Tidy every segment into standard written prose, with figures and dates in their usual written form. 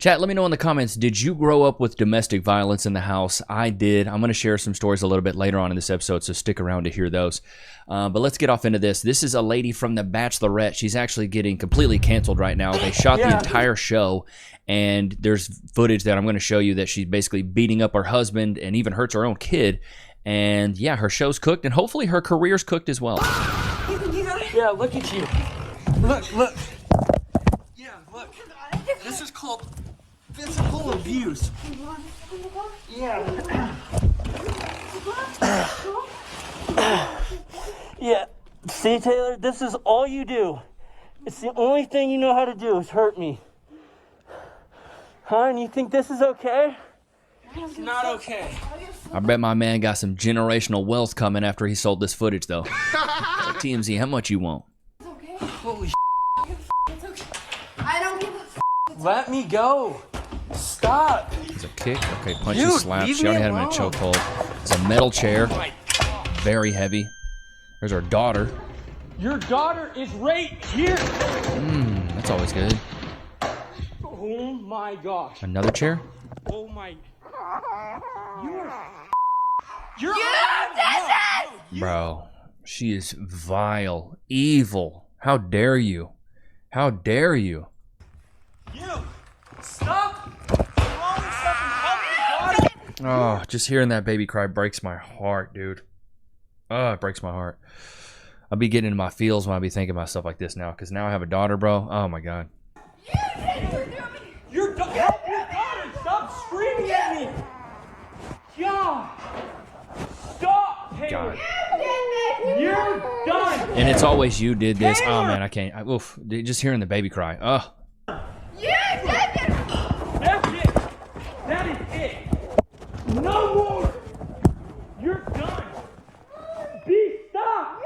Chat, let me know in the comments, did you grow up with domestic violence in the house? I did. I'm going to share some stories a little bit later on in this episode, so stick around to hear those. But let's get off into this. This is a lady from The Bachelorette. She's actually getting completely canceled right now. They shot the entire show, and there's footage that I'm going to show you that she's basically beating up her husband and even hurts her own kid. And yeah, her show's cooked, and hopefully her career's cooked as well. Yeah, look at you. Look. Yeah, look. This is called physical abuse. Yeah. Yeah. See, Taylor, this is all you do. It's the only thing you know how to do is hurt me. Huh? And you think this is okay? It's not okay. I bet my man got some generational wealth coming after he sold this footage, though. So TMZ, how much you want? It's okay. Holy It's okay. I don't give a f. Let me go. Stop. There's a kick. Okay, punch Dude, and slap. leave She me already had him in a alone. chokehold. There's a metal chair. Very heavy. There's her daughter. Your daughter is right here. That's always good. Oh my gosh. Another chair. Oh my. Bro, she is vile, evil. How dare you? How dare you? You stop throwing stuff and help your daughter. Oh, just hearing that baby cry breaks my heart, dude. Oh, it breaks my heart. I'll be getting into my feels when I be thinking about stuff like this now, because now I have a daughter, bro. Oh my God. Help your daughter! Stop screaming at me! God! Stop, Taylor! God. You're done! And it's always you did this. Oh man, I can't. Oof. Just hearing the baby cry. Oh. That's it! That is it! No more! You're done! Stop!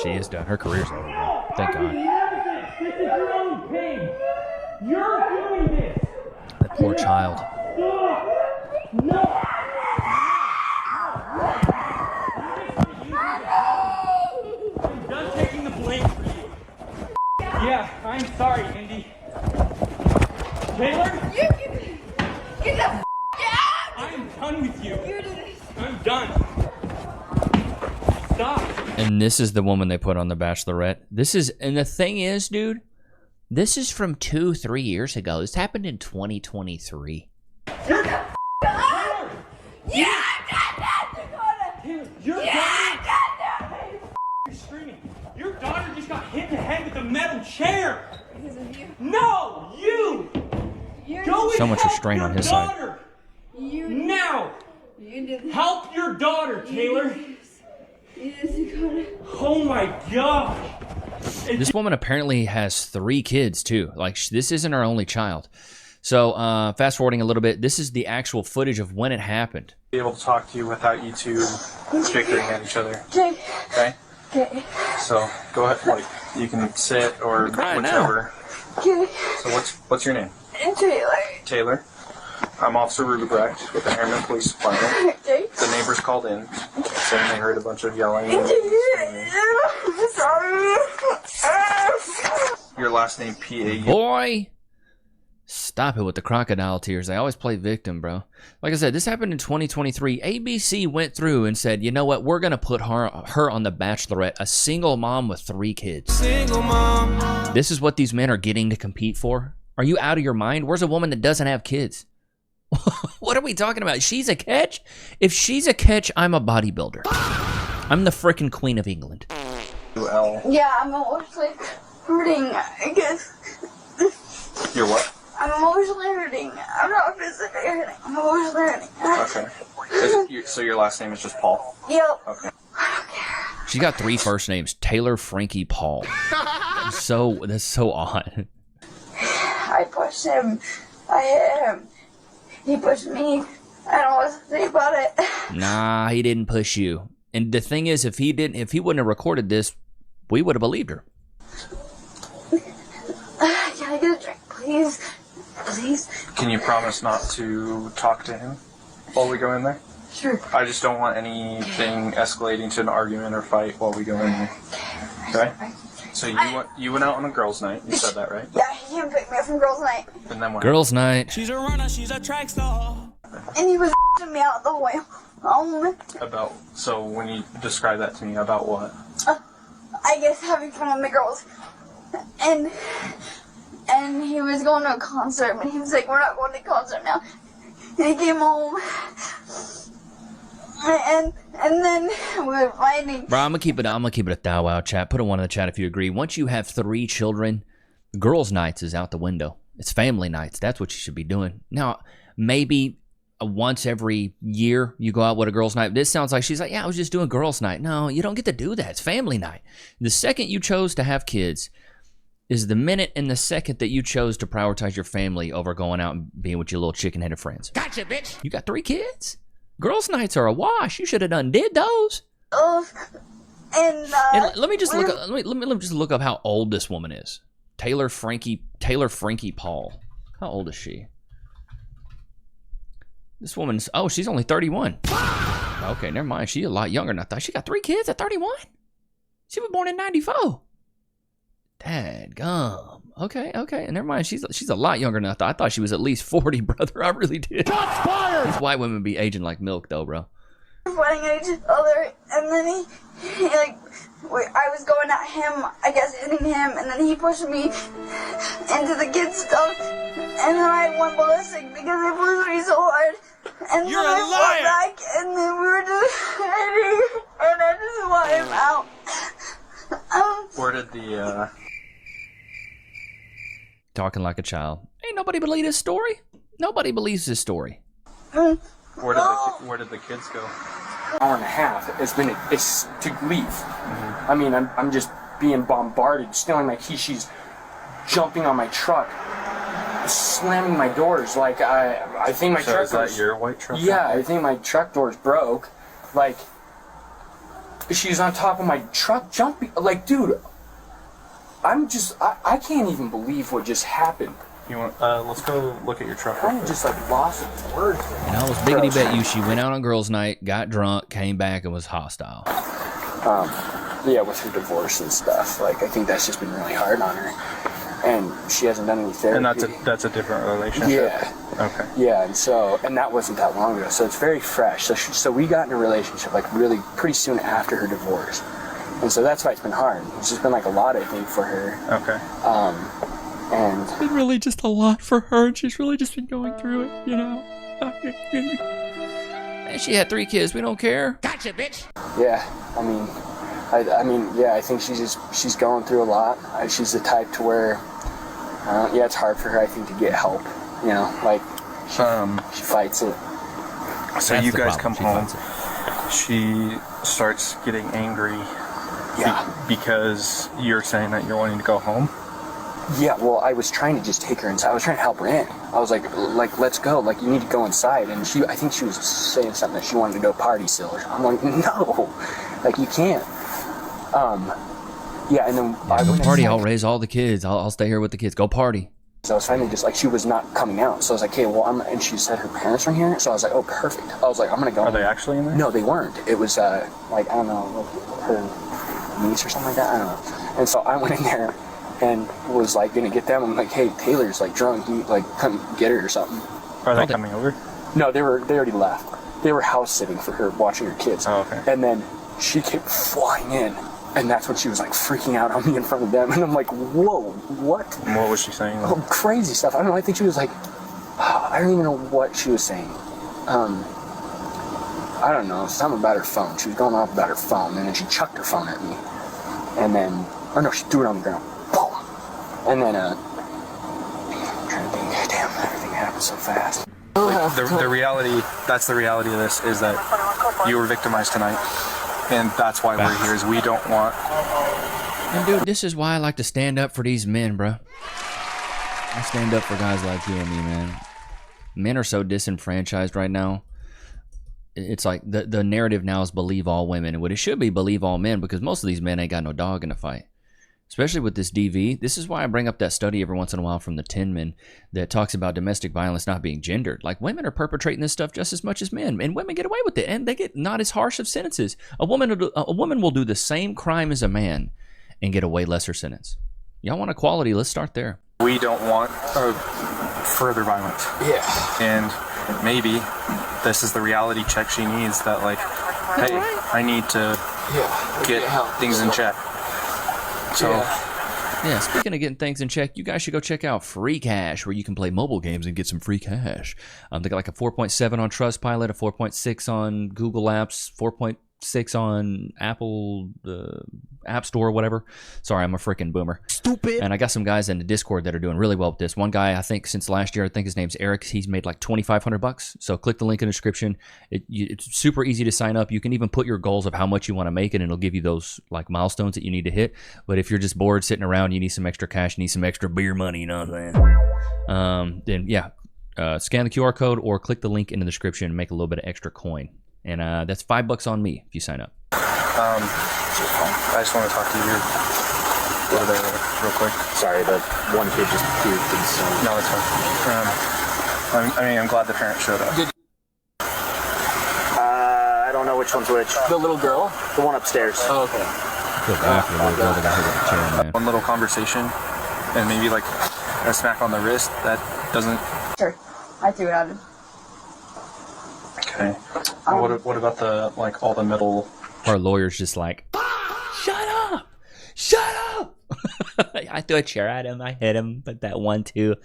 She is done. Her career's over. Bro. Thank God. This is your own pain! You're doing this! That poor child. No! I'm done taking the blame for you. Yeah, I'm sorry, Indy. Taylor? Get the f out! I'm done with you. You do this. I'm done. Stop. And this is the woman they put on The Bachelorette. And the thing is, dude, this is from 2-3 years ago. This happened in 2023. You're Yeah, I did that, Dakota. Taylor, your Yeah, I daughter. did that. You're screaming. Your daughter just got hit in the head with a metal chair. Because of you. No, you. You're Go and So much help restraint your on his side. daughter. You Now. You did this. Help your daughter, Taylor. You did this, Dakota. Oh my gosh. This woman apparently has 3 kids, too. Like, this isn't her only child. So, fast forwarding a little bit, this is the actual footage of when it happened. Be able to talk to you without you two bickering at each other. Okay. Okay? Okay. So go ahead, like you can sit or crying whichever. Okay. So what's your name? And Taylor. Taylor. I'm Officer Rubebrecht with the Harriman Police Department. Okay. The neighbors called in saying they heard a bunch of yelling and screaming. I'm sorry. Your last name P-A-U. Boy! Stop it with the crocodile tears. They always play victim, bro. Like I said, this happened in 2023. ABC went through and said, you know what? We're going to put her on The Bachelorette, a single mom with 3 kids. Single mom. This is what these men are getting to compete for? Are you out of your mind? Where's a woman that doesn't have kids? What are we talking about? She's a catch? If she's a catch, I'm a bodybuilder. I'm the frickin' Queen of England. L. Yeah, I'm emotionally hurting, I guess. You're what? I'm emotionally hurting. I'm not physically hurting. I'm emotionally hurting. Okay. So your last name is just Paul? Yep. Okay. She's got 3 first names. Taylor, Frankie, Paul. That's so odd. I pushed him. I hit him. He pushed me. I don't know what to say about it. Nah, he didn't push you. And the thing is, if he wouldn't have recorded this, we would have believed her. Can I get a drink, please? Please? Can you promise not to talk to him while we go in there? Sure. I just don't want anything escalating to an argument or fight while we go in there. Okay? So you went out on a girls' night. You said that, right? Yeah, came and picked me up from girls' night. And then what? Girls' night. She's a runner, she's a track star. And he was me out the way home. About, so when you describe that to me, about what? I guess having fun with the girls. And he was going to a concert, but he was like, we're not going to a concert now. And he came home. And then we were fighting. Bro, I'm gonna keep it a thou wow chat. Put a 1 in the chat if you agree. Once you have 3 children, girls' nights is out the window. It's family nights. That's what you should be doing. Now, maybe once every year you go out with a girls' night. This sounds like she's like, yeah, I was just doing girls' night. No, you don't get to do that. It's family night. The second you chose to have kids is the minute and the second that you chose to prioritize your family over going out and being with your little chicken-headed friends. Gotcha, bitch. You got 3 kids? Girls' nights are a wash. You should have did those. And Let me just look up. Let me just look up how old this woman is. Taylor Frankie Paul. How old is she? This woman's she's only 31. Okay, never mind. She's a lot younger than I thought. She got 3 kids at 31. She was born in 94. Dadgum. Okay. And never mind. She's a lot younger than I thought. I thought she was at least 40, brother. I really did. Shots fired! These white women be aging like milk, though, bro. fighting each other, and then he I was going at him, I guess hitting him, and then he pushed me into the kid stuff, and then I went ballistic because he pushed me so hard. And You're then a I liar! fought back, and then we were just fighting, and I just want him out. Where did the Talking like a child. Ain't nobody believe this story. Nobody believes this story. where did the kids go? Hour and a half it's to leave. I mean, I'm just being bombarded, stealing my keys. She's jumping on my truck, slamming my doors. Like I think my truck. Is that your white truck? Yeah, I think my truck doors broke. Like she's on top of my truck, jumping. Like, dude, I can't even believe what just happened. You want? Let's go look at your truck. I'm just like lost in words. And I was biggity bet you she went out on girls' night, got drunk, came back, and was hostile. Yeah, with her divorce and stuff. Like, I think that's just been really hard on her, and she hasn't done any therapy. And that's a different relationship. Yeah. Okay. Yeah, and that wasn't that long ago, so it's very fresh. So we got in a relationship like really pretty soon after her divorce, and so that's why it's been hard. It's just been like a lot, I think, for her. Okay. And It's been really just a lot for her, and she's really just been going through it, you know. And she had 3 kids. We don't care. Gotcha, bitch. yeah, I mean, yeah, I think she's going through a lot. She's the type to where, yeah, it's hard for her, I think, to get help. You know, like she fights it. So That's you the guys problem. come She home. She starts getting angry. Yeah. Because you're saying that you're wanting to go home. Yeah, well, I was trying to just take her inside. I was trying to help her in. I was like, let's go. Like, you need to go inside. And I think she was saying something that she wanted to go party still. I'm like, no, like, you can't. Yeah, and then I Go went party. inside. I'll raise all the kids. I'll stay here with the kids. Go party. So I was finally just like, she was not coming out. So I was like, okay, well, and she said her parents were here. So I was like, oh, perfect. I was like, I'm gonna go. Are they actually in there? No, they weren't. It was like, I don't know, like her niece or something like that. I don't know. And so I went in there and was like gonna get them. I'm like, hey, Taylor's like drunk. You like come get her or something. Are they coming over? No, they already left. They were house sitting for her, watching her kids. Oh, okay. And then she came flying in, and that's when she was like freaking out on me in front of them. And I'm like, whoa, what? And what was she saying? Oh, crazy stuff. I don't know. I think she was like, I don't even know what she was saying. I don't know. Something about her phone. She was going off about her phone, and then she chucked her phone at me. And then, or no, she threw it on the ground. Boom. And then, I'm trying to think, damn, everything happened so fast. The reality, that's the reality of this, is that you were victimized tonight. And that's why we're here, is we don't want... And dude, this is why I like to stand up for these men, bro. I stand up for guys like you and me, man. Men are so disenfranchised right now. It's like the narrative now is believe all women, and what it should be believe all men, because most of these men ain't got no dog in the fight. Especially with this DV. This is why I bring up that study every once in a while from the Tin Men that talks about domestic violence not being gendered. Like, women are perpetrating this stuff just as much as men, and women get away with it, and they get not as harsh of sentences. A woman will do the same crime as a man and get a way lesser sentence. Y'all want equality? Let's start there. We don't want further violence. Yeah. And maybe this is the reality check she needs, that like, hey, I need to get things in check. So Yeah, speaking of getting things in check, you guys should go check out Free Cash, where you can play mobile games and get some free cash. They got like a 4.7 on Trustpilot, a 4.6 on Google Apps, 4.6 on Apple App Store, whatever. Sorry, I'm a freaking boomer. Stupid. And I got some guys in the Discord that are doing really well with this. One guy, I think since last year, I think his name's Eric. He's made like $2,500. So click the link in the description. It's super easy to sign up. You can even put your goals of how much you want to make it, and it'll give you those like milestones that you need to hit. But if you're just bored sitting around, you need some extra cash, you need some extra beer money, you know what I'm saying? Then yeah, scan the QR code or click the link in the description and make a little bit of extra coin. And that's $5 on me if you sign up. I just want to talk to you over there real quick. Sorry, the one kid just puked and so. No, it's fine. I'm glad the parents showed up. I don't know which one's which. The little girl? The one upstairs. Oh, okay. One little conversation and maybe like a smack on the wrist that doesn't. Sure. I threw it at him. Okay. What about the like all the middle? Our lawyer's just like, shut up! Shut up! I threw a chair at him. I hit him, but that 1-2,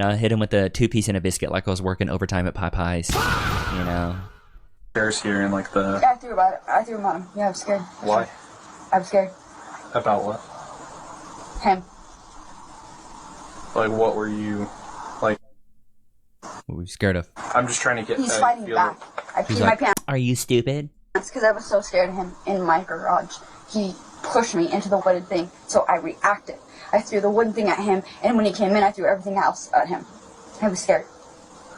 I hit him with a 2-piece and a biscuit like I was working overtime at Popeyes, Chairs here and like the. Yeah, I threw him at him. Yeah, I'm scared. Why? I'm scared. About what? Him. Like what were you like? What were you scared of? I'm just trying to get. He's fighting back. I peed my pants. Are you stupid? That's because I was so scared of him in my garage. He pushed me into the wooden thing, so I reacted. I threw the wooden thing at him, and when he came in, I threw everything else at him. I was scared.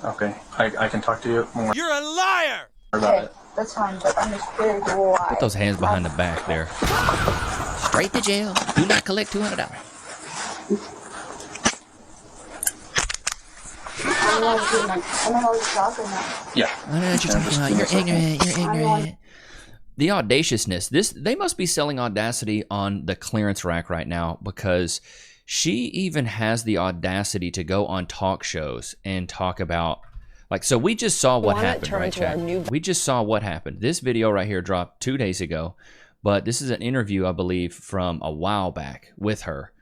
Okay, I can talk to you more You're a liar! about Okay, it. that's fine, but I'm just scared why. Put those hands behind the back there. Straight to jail. Do not collect $200. I'm not always talking now. Yeah. I know what you're talking about. You're ignorant. You're ignorant. The audaciousness. They must be selling Audacity on the clearance rack right now, because she even has the audacity to go on talk shows and talk about, like, so we just saw what happened, right, Chad? We just saw what happened. This video right here dropped 2 days ago, but this is an interview, I believe, from a while back with her.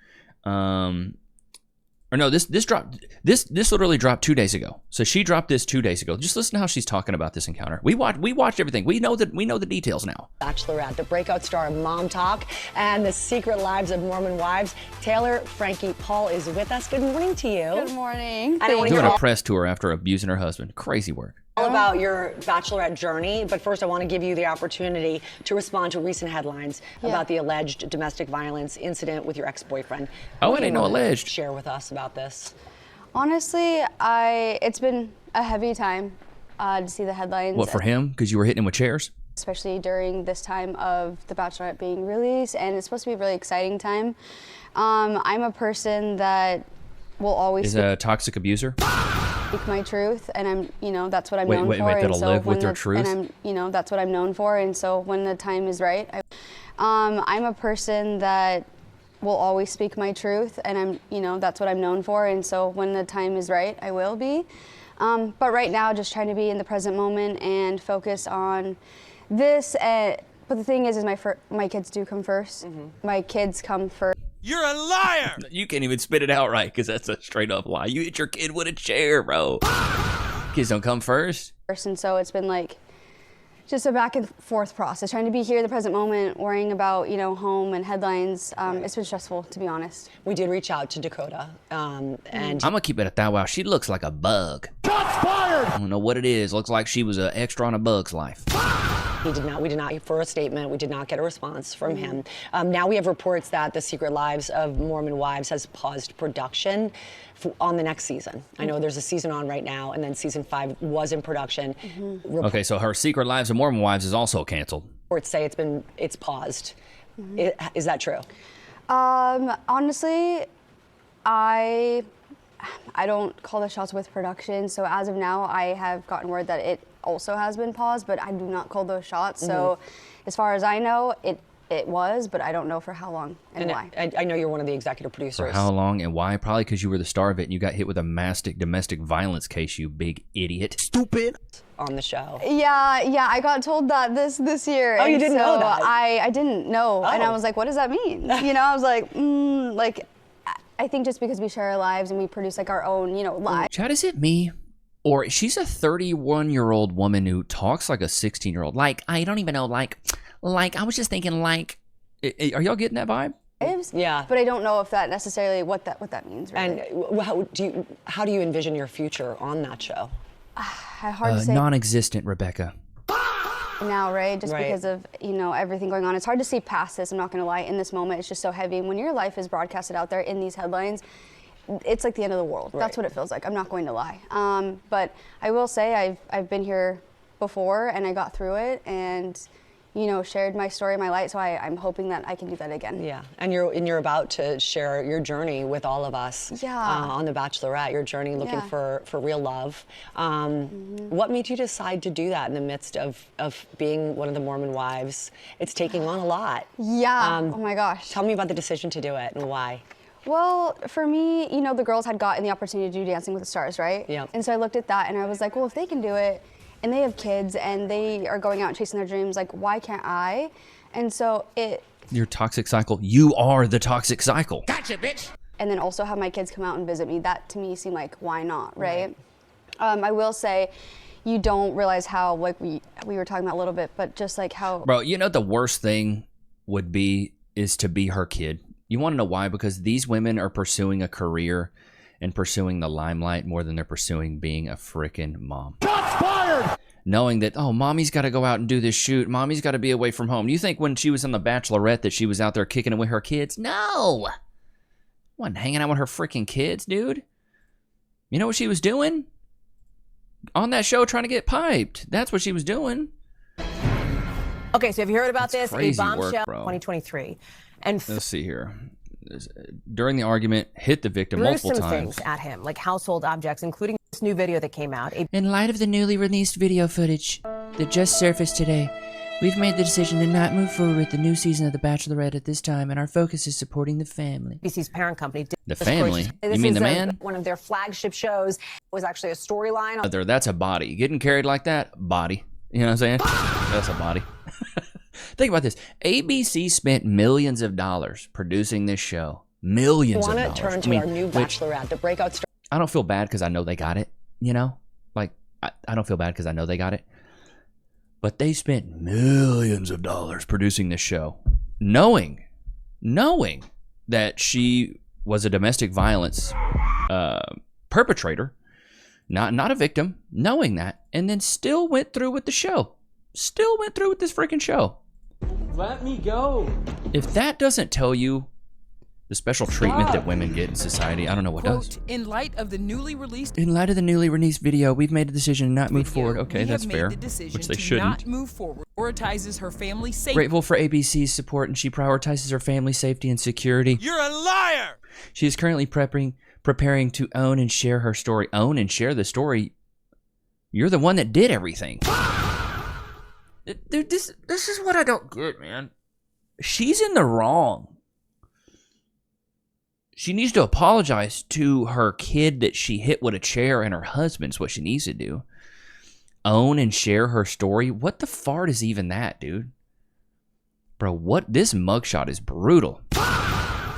Or no, this dropped. This literally dropped 2 days ago. So she dropped this 2 days ago. Just listen to how she's talking about this encounter. We watched everything. We know the details now. Bachelorette, the breakout star of Mom Talk and the Secret Lives of Mormon Wives. Taylor Frankie Paul is with us. Good morning to you. Good morning. I don't want to Doing hear a press tour after abusing her husband. Crazy work. all about your Bachelorette journey, but first I want to give you the opportunity to respond to recent headlines about the alleged domestic violence incident with your ex-boyfriend. Oh, it ain't no alleged. Share with us about this. Honestly, it's been a heavy time to see the headlines. What, for him? Because you were hitting him with chairs? Especially during this time of The Bachelorette being released, and it's supposed to be a really exciting time. I'm a person that will always Is a toxic abuser? speak my truth, and that's what I'm Wait, known wait, for. wait, and that'll so live with when their truth? And that's what I'm known for, and so when the time is right, I'm a person that will always speak my truth, and that's what I'm known for, and so when the time is right, I will be. But right now, just trying to be in the present moment and focus on this. But the thing is my kids do come first. Mm-hmm. My kids come first. You're a liar! You can't even spit it out right, because that's a straight up lie. You hit your kid with a chair, bro. Kids don't come first. And so it's been like just a back and forth process, trying to be here in the present moment, worrying about, home and headlines. It's been stressful, to be honest. We did reach out to Dakota, and I'm going to keep it at that. Wow, she looks like a bug. Shots fired! I don't know what it is. Looks like she was an extra on a Bug's Life. we did not, for a statement, we did not get a response from him. Now we have reports that The Secret Lives of Mormon Wives has paused production on the next season. I know there's a season on right now, and then season 5 was in production. Okay, so her Secret Lives of Mormon Wives is also canceled. Reports say it's paused. Is that true? Honestly, I don't call the shots with production, so as of now, I have gotten word that it also has been paused, but I do not call those shots. So as far as I know, it it was, but I don't know for how long and why. I know you're one of the executive For producers. how long and why? Probably because you were the star of it and you got hit with a massive domestic violence case, you big idiot. Stupid. On the show. Yeah, I got told that this year. Oh, you and didn't know that? I didn't know, and I was like, what does that mean? I was like, I think just because we share our lives and we produce like our own, lives. Chad, is it me? Or she's a 31-year-old woman who talks like a 16-year-old. Like, I don't even know, like, I was just thinking, like, are y'all getting that vibe? Yeah. But I don't know if that necessarily what that means. Really. And how do you envision your future on that show? Hard to say Non-existent, Rebecca. now, right? Just because of everything going on, it's hard to see past this. I'm not gonna lie. In this moment, it's just so heavy. And when your life is broadcasted out there in these headlines, it's like the end of the world. Right. That's what it feels like. I'm not going to lie. But I will say I've been here before and I got through it and shared my story, my light. So I'm hoping that I can do that again. Yeah, and you're about to share your journey with all of us. Yeah. On The Bachelorette, your journey looking for real love. What made you decide to do that in the midst of being one of the Mormon wives? It's taking on a lot. Yeah. Oh my gosh. Tell me about the decision to do it and why. Well, for me, the girls had gotten the opportunity to do Dancing with the Stars, right? Yeah. And so I looked at that and I was like, well, if they can do it and they have kids and they are going out and chasing their dreams, like, why can't I? And so Your toxic cycle. You are the toxic cycle. Gotcha, bitch. And then also have my kids come out and visit me. That to me seemed like, why not, right? I will say, you don't realize how, like we were talking about a little bit, but just like how. Bro, the worst thing is to be her kid. You want to know why? Because these women are pursuing a career and pursuing the limelight more than they're pursuing being a freaking mom. Shots fired! Knowing that, mommy's got to go out and do this shoot. Mommy's got to be away from home. You think when she was on The Bachelorette that she was out there kicking it with her kids? No! Wasn't hanging out with her freaking kids, dude. You know what she was doing? On that show trying to get piped. That's what she was doing. Okay, so have you heard about this? A crazy bombshell work, bro. 2023. And Let's see here. During the argument, hit the victim threw multiple some times. things at him, like household objects, including this new video that came out. In light of the newly released video footage that just surfaced today, we've made the decision to not move forward with the new season of The Bachelorette at this time, and our focus is supporting the family. ABC's parent company. The family? This You mean is the man? One of their flagship shows. It was actually a storyline. That's a body. Getting carried like that, body. You know what I'm saying? That's a body. Think about this. ABC spent millions of dollars producing this show. Millions of dollars. I want to turn to our new Bachelorette, the breakout story. I don't feel bad because I know they got it, Like, I don't feel bad because I know they got it. But they spent millions of dollars producing this show, knowing that she was a domestic violence perpetrator, not a victim, knowing that, and then still went through with the show. Still went through with this freaking show. Let me go. If that doesn't tell you the special treatment that women get in society, I don't know what does. In light of the newly released video, we've made a decision to not move forward. Okay, that's fair. Which they shouldn't. Not move forward. Prioritizes her family safety. Grateful for ABC's support, and she prioritizes her family safety and security. You're a liar! She is currently preparing to own and share her story. Own and share the story. You're the one that did everything. Dude, this is what I don't get, man. She's in the wrong. She needs to apologize to her kid that she hit with a chair and her husband's what she needs to do. Own and share her story. What the fart is even that, dude? Bro, this mugshot is brutal.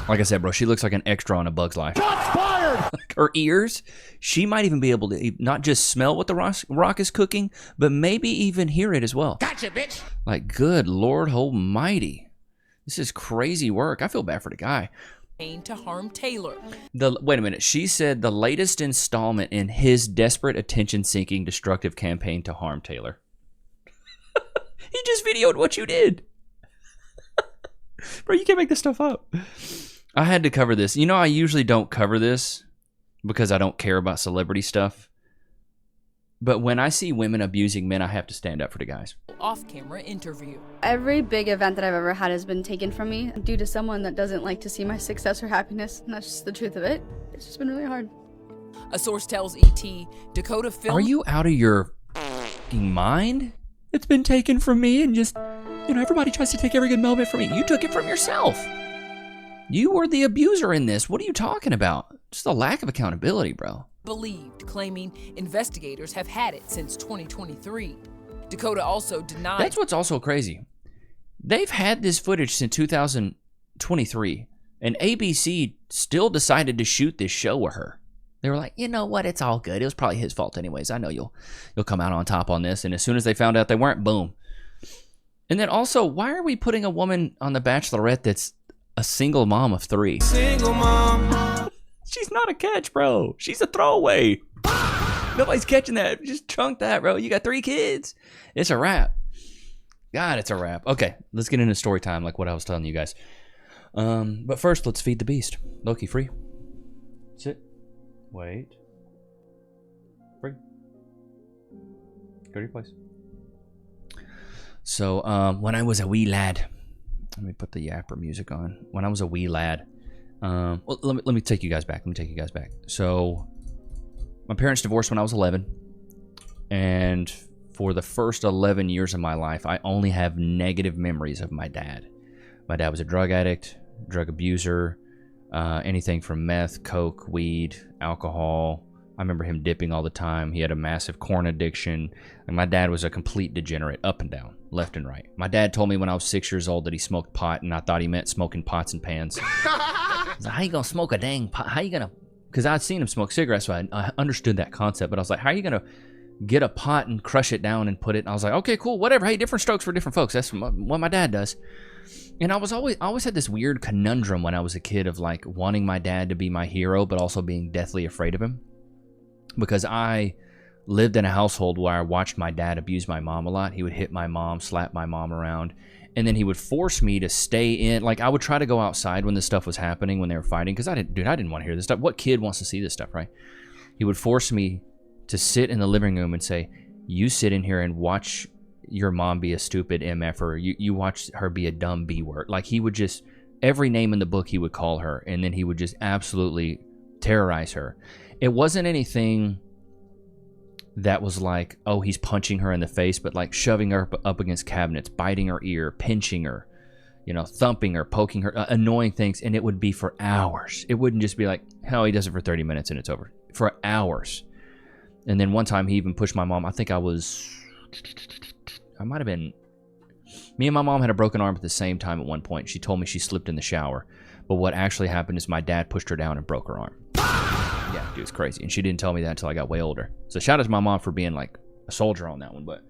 Like I said, bro, she looks like an extra on A Bug's Life. Shots fired! Her ears, she might even be able to not just smell what the rock is cooking, but maybe even hear it as well. Gotcha, bitch! Like, good Lord almighty. This is crazy work. I feel bad for the guy. To harm Taylor. Wait a minute. She said the latest installment in his desperate attention-seeking destructive campaign to harm Taylor. He just videoed what you did. Bro, you can't make this stuff up. I had to cover this. I usually don't cover this because I don't care about celebrity stuff. But when I see women abusing men, I have to stand up for the guys. Off-camera interview. Every big event that I've ever had has been taken from me due to someone that doesn't like to see my success or happiness. And that's just the truth of it. It's just been really hard. A source tells ET Dakota filmed. Are you out of your f***ing mind? It's been taken from me and just You know, everybody tries to take every good moment from me. You took it from yourself. You were the abuser in this. What are you talking about? Just a lack of accountability, bro. Believed, claiming investigators have had it since 2023. Dakota also denied. That's what's also crazy. They've had this footage since 2023, and ABC still decided to shoot this show with her. They were like, you know what? It's all good. It was probably his fault anyways. I know you'll come out on top on this. And as soon as they found out they weren't, boom. And then also, why are we putting a woman on The Bachelorette that's a single mom of 3? Single mom. She's not a catch, bro. She's a throwaway. Nobody's catching that. Just chunk that, bro. You got 3 kids. It's a wrap. God, it's a wrap. Okay, let's get into story time like what I was telling you guys. But first, let's feed the beast. Loki, free. Sit. Wait. Free. Go to your place. So, when I was a wee lad, let me put the yapper music on. When I was a wee lad, well, let me take you guys back. So, my parents divorced when I was 11, and for the first 11 years of my life, I only have negative memories of my dad. My dad was a drug addict, drug abuser, anything from meth, coke, weed, alcohol. I remember him dipping all the time. He had a massive corn addiction. And my dad was a complete degenerate, up and down, left and right. My dad told me when I was 6 years old that he smoked pot, and I thought he meant smoking pots and pans. I was like, how you gonna smoke a dang pot? How you gonna... Because I'd seen him smoke cigarettes, so I understood that concept. But I was like, how are you gonna get a pot and crush it down and put it? And I was like, okay, cool, whatever. Hey, different strokes for different folks. That's what my dad does. And I always had this weird conundrum when I was a kid of like wanting my dad to be my hero, but also being deathly afraid of him. Because I lived in a household where I watched my dad abuse my mom a lot. He would hit my mom, slap my mom around, and then he would force me to stay in. Like, I would try to go outside when this stuff was happening, when they were fighting, because I didn't want to hear this stuff. What kid wants to see this stuff, right? He would force me to sit in the living room and say, you sit in here and watch your mom be a stupid MF, or you watch her be a dumb B word. Like, he would just, every name in the book he would call her, and then he would just absolutely terrorize her. It wasn't anything that was like, oh, he's punching her in the face, but like shoving her up against cabinets, biting her ear, pinching her, you know, thumping her, poking her, annoying things. And it would be for hours. It wouldn't just be like, hell, he does it for 30 minutes and it's over. For hours. And then one time he even pushed my mom. I think I might have been, me and my mom had a broken arm at the same time at one point. She told me she slipped in the shower. But what actually happened is my dad pushed her down and broke her arm. Yeah, dude, it's crazy. And she didn't tell me that until I got way older. So shout out to my mom for being like a soldier on that one. But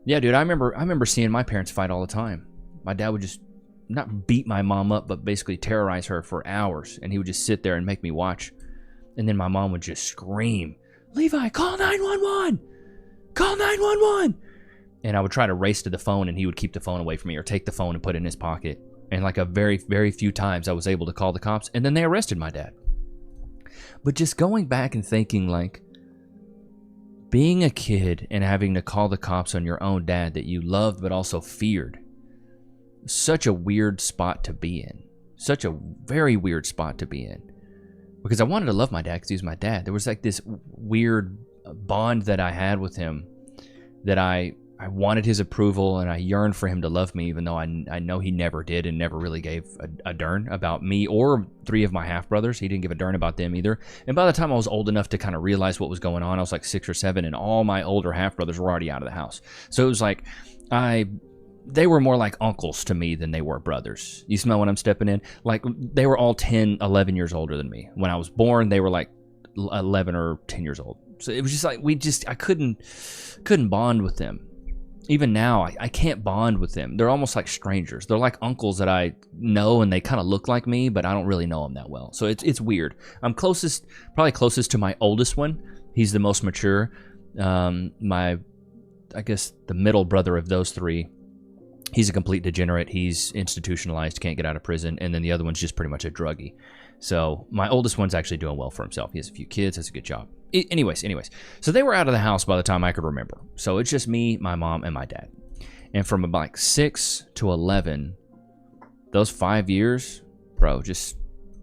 yeah, dude, I remember seeing my parents fight all the time. My dad would just not beat my mom up, but basically terrorize her for hours. And he would just sit there and make me watch. And then my mom would just scream, Levi, call 911! Call 911! And I would try to race to the phone, and he would keep the phone away from me or take the phone and put it in his pocket. And like a very, very few times I was able to call the cops, and then they arrested my dad. But just going back and thinking, like, being a kid and having to call the cops on your own dad that you loved but also feared, such a weird spot to be in. Such a very weird spot to be in. Because I wanted to love my dad because he was my dad. There was like this weird bond that I had with him that I wanted his approval, and I yearned for him to love me, even though I know he never did and never really gave a darn about me or 3 of my half-brothers. He didn't give a darn about them either. And by the time I was old enough to kind of realize what was going on, I was like 6 or 7, and all my older half-brothers were already out of the house. So it was like, they were more like uncles to me than they were brothers. You smell when I'm stepping in? Like, they were all 10, 11 years older than me. When I was born, they were like 11 or 10 years old. So it was just like, I couldn't bond with them. Even now, I can't bond with them. They're almost like strangers. They're like uncles that I know, and they kind of look like me, but I don't really know them that well. So it's weird. I'm probably closest to my oldest one. He's the most mature. I guess the middle brother of those 3, he's a complete degenerate. He's institutionalized, can't get out of prison. And then the other one's just pretty much a druggie. So my oldest one's actually doing well for himself. He has a few kids, has a good job. Anyways. So they were out of the house by the time I could remember. So it's just me, my mom, and my dad. And from about like 6 to 11, those 5 years, bro, just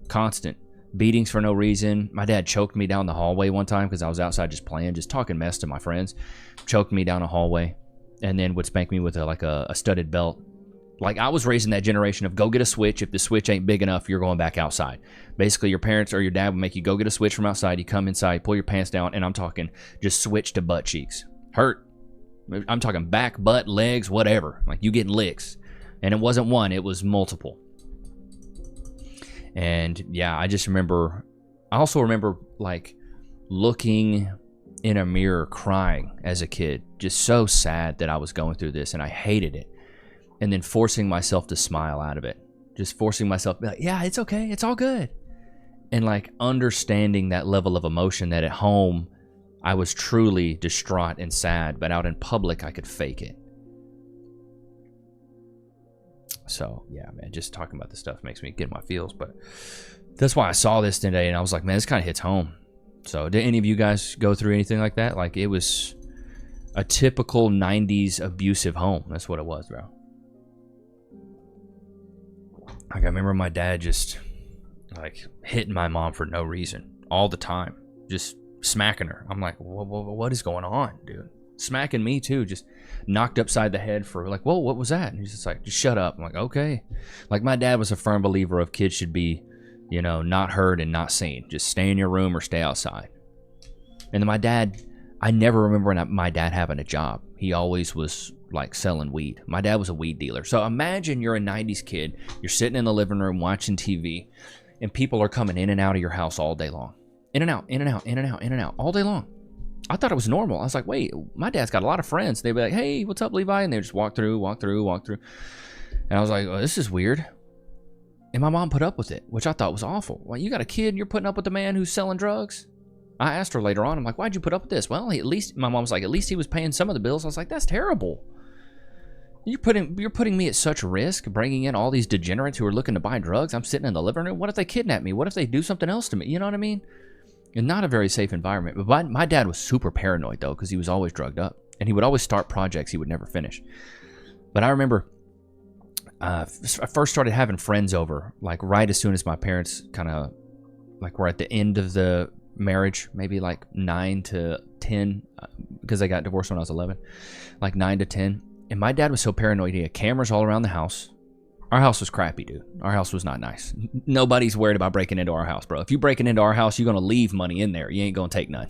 constant beatings for no reason. My dad choked me down the hallway one time because I was outside just playing, just talking mess to my friends. Choked me down a hallway, and then would spank me with a studded belt Like, I was raised in that generation of go get a switch. If the switch ain't big enough, you're going back outside. Basically, your parents or your dad would make you go get a switch from outside. You come inside, pull your pants down, and I'm talking just switch to butt cheeks. Hurt. I'm talking back, butt, legs, whatever. Like, you getting licks. And it wasn't one, it was multiple. And yeah, I also remember like looking in a mirror crying as a kid. Just so sad that I was going through this, and I hated it. And then forcing myself to smile out of it. Just forcing myself to be like, yeah, it's okay. It's all good. And like understanding that level of emotion that at home I was truly distraught and sad, but out in public I could fake it. So yeah, man, just talking about this stuff makes me get in my feels. But that's why I saw this today and I was like, man, this kind of hits home. So did any of you guys go through anything like that? Like, it was a typical 90s abusive home. That's what it was, bro. Like, I remember my dad just like hitting my mom for no reason all the time, just smacking her. I'm like, what is going on, dude? Smacking me too, just knocked upside the head for like, whoa, what was that? And he's just like, just shut up. I'm like, okay. Like, my dad was a firm believer of kids should be, you know, not heard and not seen. Just stay in your room or stay outside. And then my dad, I never remember my dad having a job. He always was like selling weed. My dad was a weed dealer. So imagine you're a 90s kid, you're sitting in the living room watching TV, and people are coming in and out of your house all day long. In and out, in and out, in and out, in and out, all day long. I thought it was normal. I was like, wait, my dad's got a lot of friends. They'd be like, hey, what's up, Levi? And they just walk through. And I was like, oh, this is weird. And my mom put up with it, which I thought was awful. Well, you got a kid and you're putting up with the man who's selling drugs? I asked her later on, I'm like, why'd you put up with this? Well, my mom was like, at least he was paying some of the bills. I was like, that's terrible. You're putting me at such risk, bringing in all these degenerates who are looking to buy drugs. I'm sitting in the living room. What if they kidnap me? What if they do something else to me? You know what I mean? And not a very safe environment. But my dad was super paranoid, though, because he was always drugged up. And he would always start projects he would never finish. But I remember I first started having friends over, like right as soon as my parents kind of like were at the end of the marriage, maybe like 9 to 10, because I got divorced when I was 11, like 9 to 10. And my dad was so paranoid, he had cameras all around the house. Our house was crappy, dude. Our house was not nice. Nobody's worried about breaking into our house, bro. If you're breaking into our house, you're gonna leave money in there. You ain't gonna take none.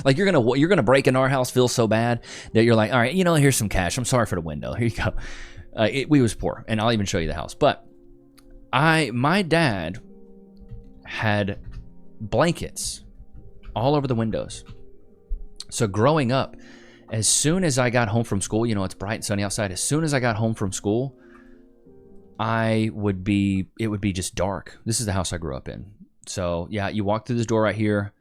Like, you're gonna break in our house, feel so bad that you're like, all right, you know, here's some cash. I'm sorry for the window. Here you go. We was poor, and I'll even show you the house. But my dad had blankets all over the windows. So growing up, as soon as I got home from school, you know, it's bright and sunny outside. As soon as I got home from school, it would be just dark. This is the house I grew up in. So yeah, you walk through this door right here,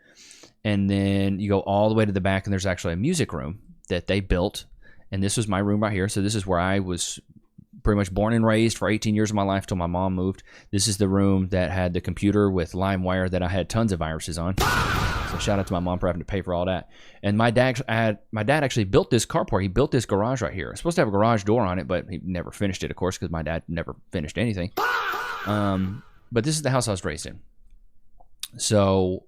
and then you go all the way to the back, and there's actually a music room that they built. And this was my room right here. So this is where I was pretty much born and raised for 18 years of my life till my mom moved. This is the room that had the computer with LimeWire that I had tons of viruses on. So shout out to my mom for having to pay for all that. And my dad actually built this carport. He built this garage right here. It's supposed to have a garage door on it, but he never finished it, of course, because my dad never finished anything. But this is the house I was raised in. So,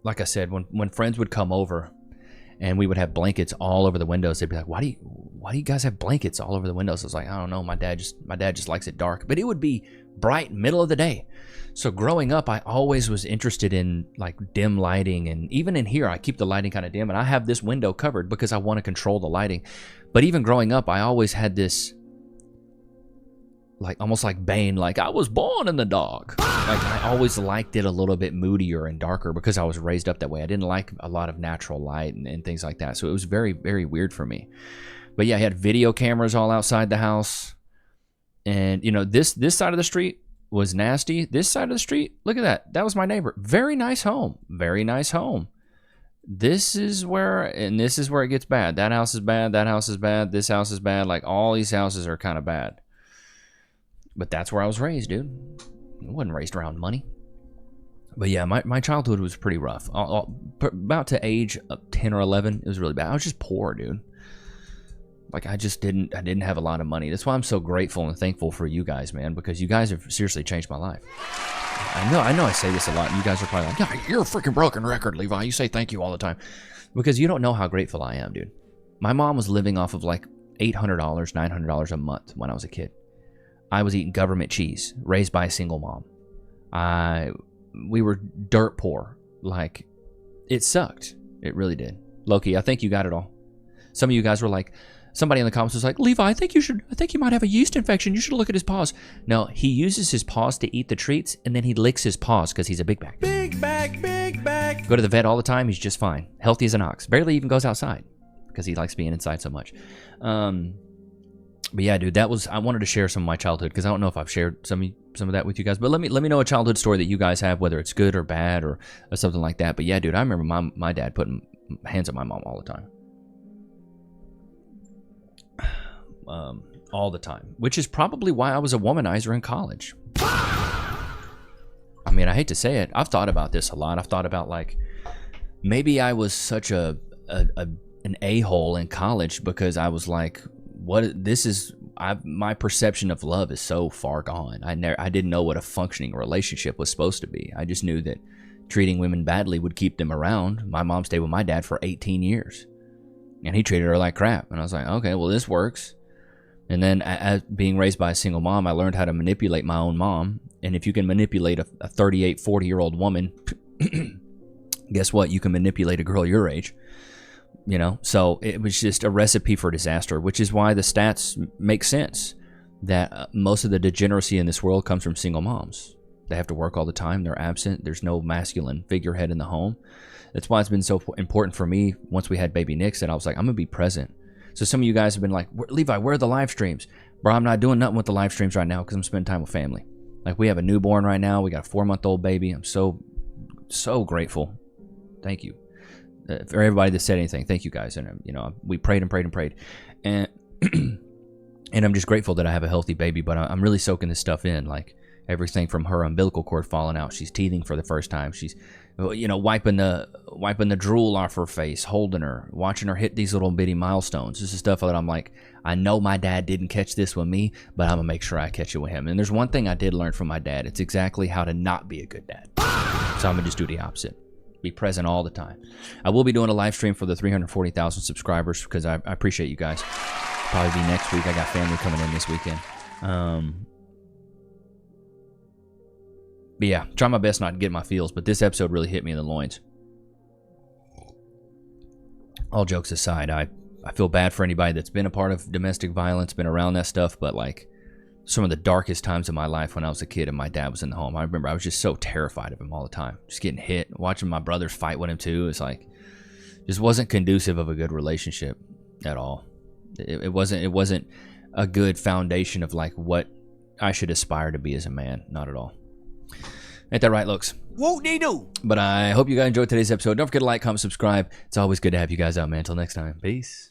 like I said, when friends would come over and we would have blankets all over the windows, they'd be like, why do you guys have blankets all over the windows? I was like, I don't know, my dad just likes it dark. But it would be bright, middle of the day. So growing up, I always was interested in like dim lighting, and even in here I keep the lighting kind of dim, and I have this window covered because I want to control the lighting. But even growing up, I always had this like almost like Bane, like I was born in the dark. Like, I always liked it a little bit moodier and darker because I was raised up that way. I didn't like a lot of natural light and things like that. So it was very, very weird for me. But yeah, I had video cameras all outside the house. And, you know, this side of the street was nasty. This side of the street, look at that. That was my neighbor. Very nice home. Very nice home. This is where it gets bad. That house is bad. That house is bad. This house is bad. Like, all these houses are kind of bad. But that's where I was raised, dude. I wasn't raised around money. But yeah, my childhood was pretty rough. About to age 10 or 11, it was really bad. I was just poor, dude. Like, I didn't have a lot of money. That's why I'm so grateful and thankful for you guys, man, because you guys have seriously changed my life. I know I say this a lot, and you guys are probably like, yeah, you're a freaking broken record, Levi. You say thank you all the time. Because you don't know how grateful I am, dude. My mom was living off of like $800, $900 a month when I was a kid. I was eating government cheese, raised by a single mom. We were dirt poor. Like, it sucked. It really did. Loki, I think you got it all. Some of you guys were like, somebody in the comments was like, Levi, I think you might have a yeast infection. You should look at his paws. No, he uses his paws to eat the treats, and then he licks his paws because he's a big back. Big back, big back. Go to the vet all the time. He's just fine. Healthy as an ox. Barely even goes outside because he likes being inside so much. But yeah, dude, I wanted to share some of my childhood because I don't know if I've shared some of that with you guys. But let me know a childhood story that you guys have, whether it's good or bad or something like that. But yeah, dude, I remember my dad putting hands on my mom all the time. All the time, which is probably why I was a womanizer in college. I mean, I hate to say it. I've thought about this a lot. I've thought about, like, maybe I was such an a-hole in college because I was like, my perception of love is so far gone. I didn't know what a functioning relationship was supposed to be. I just knew that treating women badly would keep them around. My mom stayed with my dad for 18 years, and he treated her like crap. And I was like, okay, well, this works. And then, as being raised by a single mom, I learned how to manipulate my own mom. And if you can manipulate a 38, 40-year-old woman, guess what? You can manipulate a girl your age. You know? So it was just a recipe for disaster, which is why the stats make sense that most of the degeneracy in this world comes from single moms. They have to work all the time. They're absent. There's no masculine figurehead in the home. That's why it's been so important for me once we had baby Nichs that I was like, I'm going to be present. So some of you guys have been like, Levi, where are the live streams? Bro, I'm not doing nothing with the live streams right now because I'm spending time with family. Like, we have a newborn right now. We got a 4-month-old baby. I'm so grateful. Thank you. For everybody that said anything, thank you guys. And, you know, we prayed and prayed and prayed. And and I'm just grateful that I have a healthy baby, but I'm really soaking this stuff in. Like, everything from her umbilical cord falling out. She's teething for the first time. She's, you know, wiping the drool off her face, holding her, watching her hit these little bitty milestones. This is stuff that I'm like, I know my dad didn't catch this with me, but I'm gonna make sure I catch it with him. And there's one thing I did learn from my dad. It's exactly how to not be a good dad. So I'm gonna just do the opposite. Be present all the time. I will be doing a live stream for the 340,000 subscribers because I appreciate you guys. Probably be next week. I got family coming in this weekend. But yeah, try my best not to get my feels, but this episode really hit me in the loins. All jokes aside, I feel bad for anybody that's been a part of domestic violence, been around that stuff, but like some of the darkest times of my life when I was a kid and my dad was in the home, I remember I was just so terrified of him all the time. Just getting hit, watching my brothers fight with him too. It's like, just wasn't conducive of a good relationship at all. It wasn't a good foundation of like what I should aspire to be as a man. Not at all. Ain't that right, looks? Whoop-dee-doo. But I hope you guys enjoyed today's episode. Don't forget to like, comment, subscribe. It's always good to have you guys out, man. Until next time. Peace.